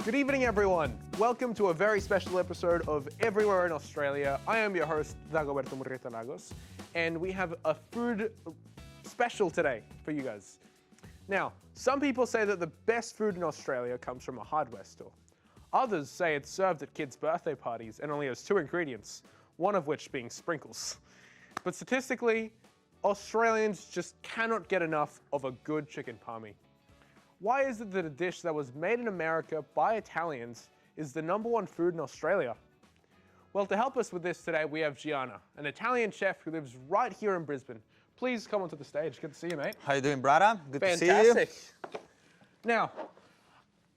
Good evening, everyone. Welcome to a very special episode of Everywhere in Australia. I am your host, Dagoberto Murrieta Lagos, and we have a food special today for you guys. Now, some people say that the best food in Australia comes from a hardware store. Others say it's served at kids' birthday parties and only has 2 ingredients, one of which being sprinkles. But statistically, Australians just cannot get enough of a good chicken palmy. Why is it that a dish that was made in America by Italians is the #1 food in Australia? Well, to help us with this today, we have Gianna, an Italian chef who lives right here in Brisbane. Please come onto the stage. Good to see you, mate. How you doing, brother? Good Fantastic. to see you. Now,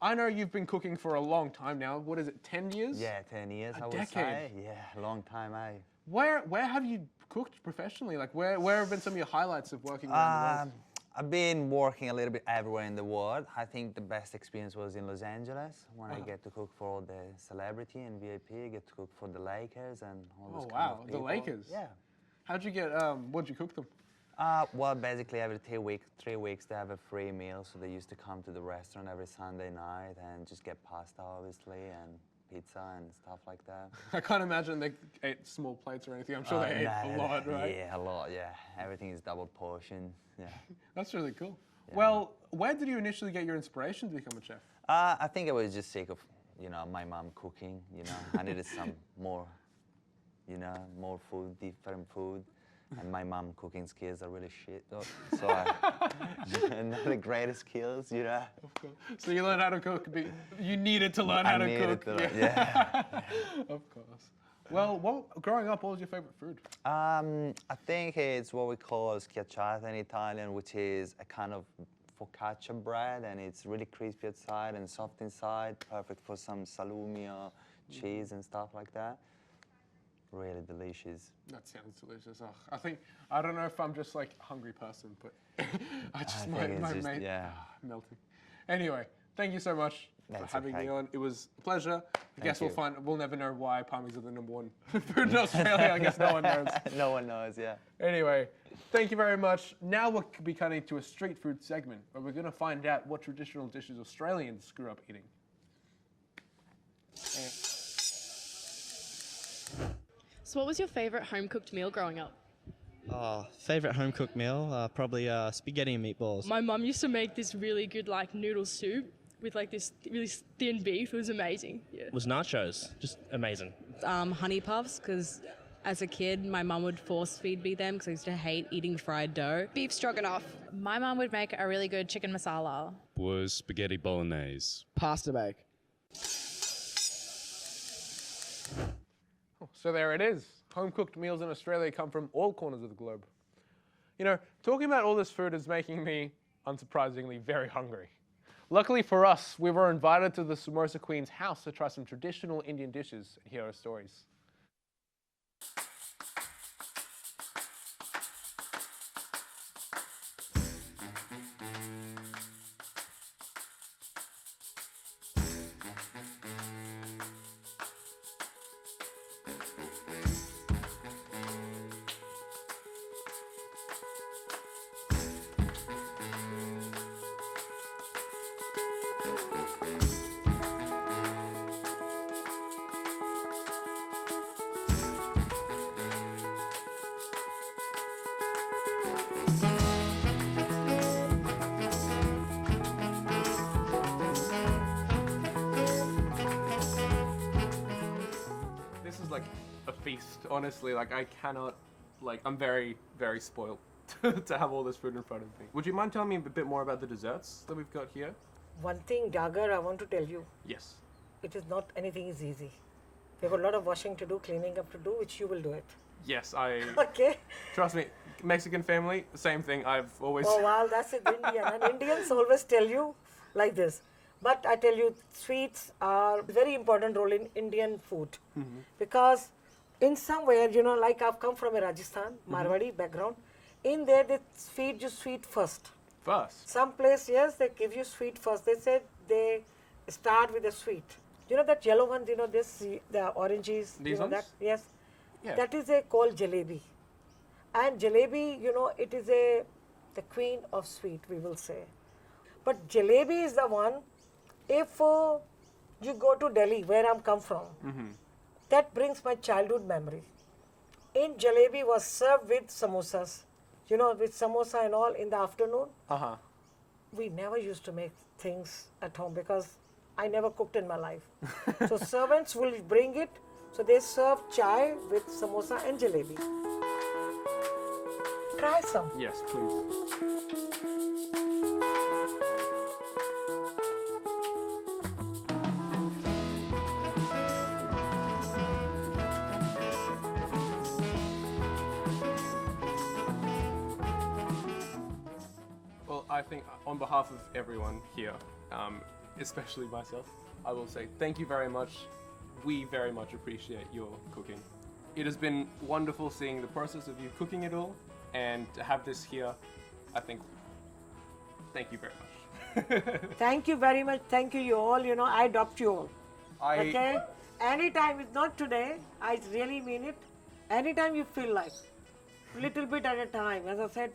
I know you've been cooking for a long time now. What is it, 10 years? Yeah, 10 years, I would decade. say. Yeah, a long time, eh? Where have you cooked professionally? Like, where have been some of your highlights of working around the world? I've been working a little bit everywhere in the world. I think the best experience was in Los Angeles when I get to cook for all the celebrity and VIP. I get to cook for the Lakers and all those kind of people. The Lakers? Yeah. How'd you get, what'd you cook them? Well, basically every 3 weeks they have a free meal, so they used to come to the restaurant every Sunday night and just get pasta, obviously, and pizza and stuff like that. I can't imagine they ate small plates or anything. I'm sure they ate a lot, right? Yeah, a lot, yeah. Everything is double portion, yeah. That's really cool. Yeah. Well, where did you initially get your inspiration to become a chef? I think I was just sick of, my mom cooking, I needed some more, more food, different food. And my mom cooking skills are really shit, though. So not the greatest skills, Of course. So you learned how to cook. You needed to learn how to cook. Yeah. Of course. Well, growing up, what was your favorite food? I think it's what we call schiacciata in Italian, which is a kind of focaccia bread, and it's really crispy outside and soft inside, perfect for some salumi or cheese and stuff like that. Really delicious. That sounds delicious. Oh, I don't know if I'm just like a hungry person, but my mate, melting. Anyway, thank you so much for having me on. It was a pleasure. I guess we'll never know why palmies are the #1 food in Australia. I guess no one knows. No one knows, yeah. Anyway, thank you very much. Now we'll be cutting to a street food segment where we're going to find out what traditional dishes Australians grew up eating. So what was your favourite home-cooked meal growing up? Favourite home-cooked meal? Probably spaghetti and meatballs. My mum used to make this really good noodle soup with this really thin beef. It was amazing. Yeah. It was nachos. Just amazing. Honey puffs, because as a kid, my mum would force feed me them because I used to hate eating fried dough. Beef stroganoff. My mum would make a really good chicken masala. Was spaghetti bolognese. Pasta bake. So there it is. Home-cooked meals in Australia come from all corners of the globe. Talking about all this food is making me, unsurprisingly, very hungry. Luckily for us, we were invited to the Samosa Queen's house to try some traditional Indian dishes and hear her stories. This is like a feast, honestly. I cannot, I'm very, very spoiled to have all this food in front of me. Would you mind telling me a bit more about the desserts that we've got here? One thing, Dagar, I want to tell you. Yes. It is not anything is easy. We've got a lot of washing to do, cleaning up to do, which you will do it. Yes, Okay. Trust me, Mexican family, same thing. I've always... Oh, wow, that's it, Indian. And Indians always tell you like this. But I tell you, sweets are a very important role in Indian food. Mm-hmm. Because in somewhere, I've come from a Rajasthan, Marwadi background. In there, they feed you sweet first. First? Some place, yes, they give you sweet first. They said they start with the sweet. You know that yellow one, the oranges? These ones? That? Yes. Yeah. That is called jalebi. And jalebi, it is the queen of sweet, we will say. But jalebi is the one, if You go to Delhi, where I'm come from. That brings my childhood memory. In jalebi was served with samosas. You know, with samosa and all in the afternoon. We never used to make things at home because I never cooked in my life. So servants will bring it. So they serve chai with samosa and jalebi. Try some. Yes, please. Well, I think on behalf of everyone here, especially myself, I will say thank you very much. We very much appreciate your cooking. It has been wonderful seeing the process of you cooking it all, and to have this here, I think, thank you very much. Thank you very much. Thank you all. You know, I adopt you all. Okay? Anytime, it's not today, I really mean it. Anytime you feel like, little bit at a time. As I said,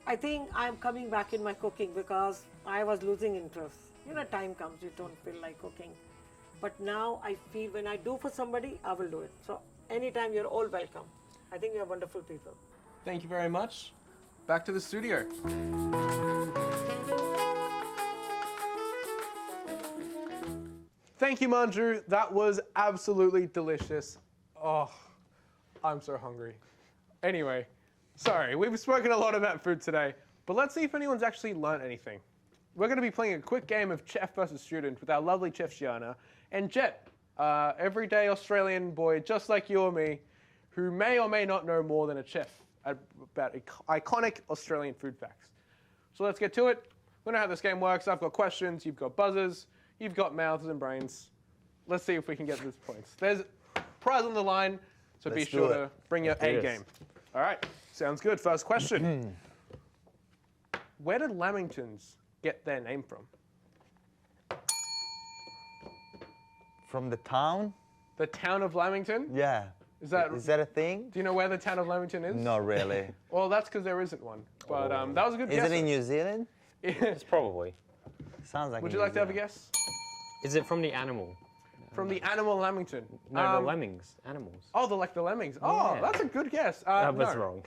I think I'm coming back in my cooking because I was losing interest. You know, time comes, you don't feel like cooking. But now I feel when I do for somebody, I will do it. So anytime, you're all welcome. I think you're wonderful people. Thank you very much. Back to the studio. Thank you, Manju. That was absolutely delicious. Oh, I'm so hungry. Anyway, sorry, we've spoken a lot about food today, but let's see if anyone's actually learned anything. We're going to be playing a quick game of chef versus student with our lovely chef Gianna and Jet, everyday Australian boy just like you or me, who may or may not know more than a chef about iconic Australian food facts. So let's get to it. We know how this game works. I've got questions, you've got buzzers, you've got mouths and brains. Let's see if we can get these points. There's a prize on the line, so be sure to bring your A game. All right, sounds good. First question. Where did Lamingtons get their name from? From the town? The town of Lamington? Yeah. Is that a thing? Do you know where the town of Lamington is? Not really. Well, that's because there isn't one. But that was a good Is guess. it in New Zealand? It's probably. Sounds like. Would in you like New to have a Zealand. guess? Is it from the animal? From the animal Lamington. No, the lemmings. Animals. Oh, the lemmings. Oh, Yeah. that's a good guess. That's no. wrong.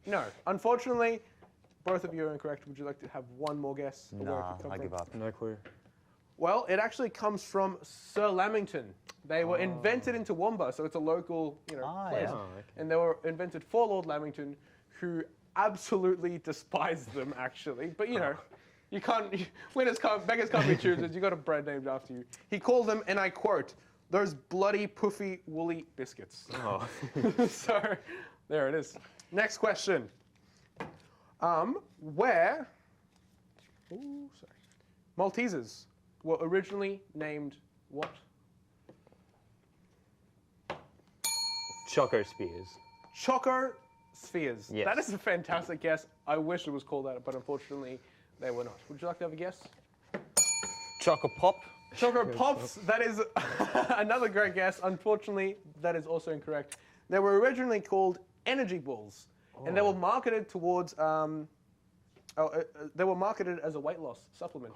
No. Unfortunately, both of you are incorrect. Would you like to have one more guess? of where it Nah, could come I from? give up. No clue. Well, it actually comes from Sir Lamington. They were invented in Toowoomba, so it's a local, place. yeah. Oh, okay. And they were invented for Lord Lamington, who absolutely despised them, actually. But you can't. Beggars can't be choosers. You got a bread named after you. He called them, and I quote, "those bloody puffy woolly biscuits." Oh. So, there it is. Next question. Where? Ooh, sorry. Maltesers were originally named what? Choco spears. Choco spheres. Yes. That is a fantastic guess. I wish it was called that, but unfortunately, they were not. Would you like to have a guess? Choco pop. Choco Pops, that is another great guess. Unfortunately, that is also incorrect. They were originally called energy balls, and they were marketed towards, they were marketed as a weight loss supplement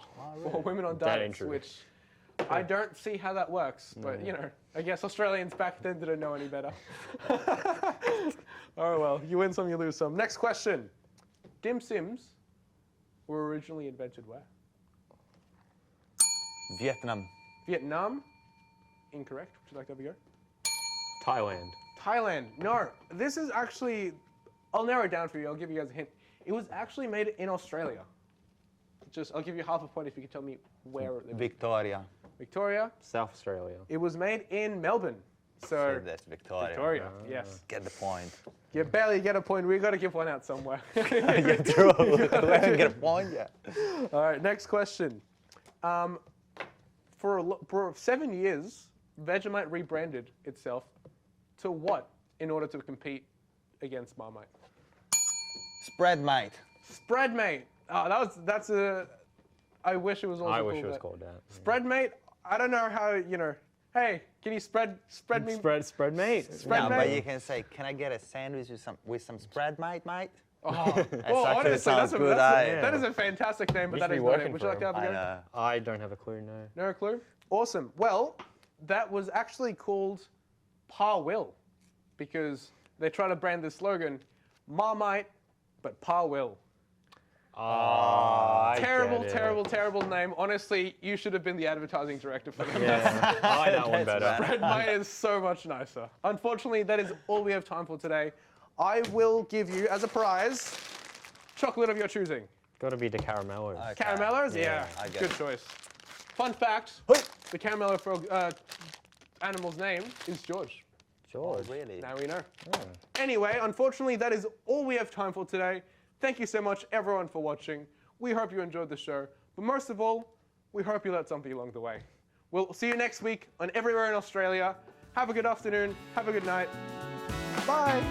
for women on That ain't diets, true. which I don't see how that works. But, I guess Australians back then didn't know any better. Oh, well, you win some, you lose some. Next question. Dim Sims were originally invented where? Vietnam. Vietnam? Incorrect. Would you like to have a go? Thailand. Thailand. No, this is actually, I'll narrow it down for you. I'll give you guys a hint. It was actually made in Australia. I'll give you half a point if you can tell me where it lived. Victoria. Victoria. South Australia. It was made in Melbourne. So, That's Victoria. Victoria, yes. Get the point. You barely get a point. We got to give one out somewhere. Yeah, true. I didn't get a point yet. All right, next question. For 7 years, Vegemite rebranded itself to what in order to compete against Marmite? Spread, mate. Spread Mate. Oh, that's a. I wish it was also I called wish it was that. called that. Spread Mate. I don't know how Hey, can you spread me? Spread mate. Spread No, mate. but you can say, can I get a sandwich with some spread, mate? Oh, well, Exactly, honestly, sounds that's good, that is a fantastic name, but You that should be is not it. working Would you for like to have a I go? know. I don't have a clue, no. No clue? Awesome. Well, that was actually called Pa Will, because they try to brand this slogan, Marmite, but Pa Will. I Terrible, get it. terrible, terrible name. Honestly, you should have been the advertising director for them. Yeah, I like that one That's better. bad. Mine is so much nicer. Unfortunately, that is all we have time for today. I will give you, as a prize, chocolate of your choosing. Gotta be the caramello. Okay. Caramellos? Yeah, I get good it. choice. Fun fact, the caramello frog animal's name is George. George. Oh, really? Now we know. Anyway, unfortunately, that is all we have time for today. Thank you so much, everyone, for watching. We hope you enjoyed the show. But most of all, we hope you learned something along the way. We'll see you next week on Everywhere in Australia. Have a good afternoon. Have a good night. Bye.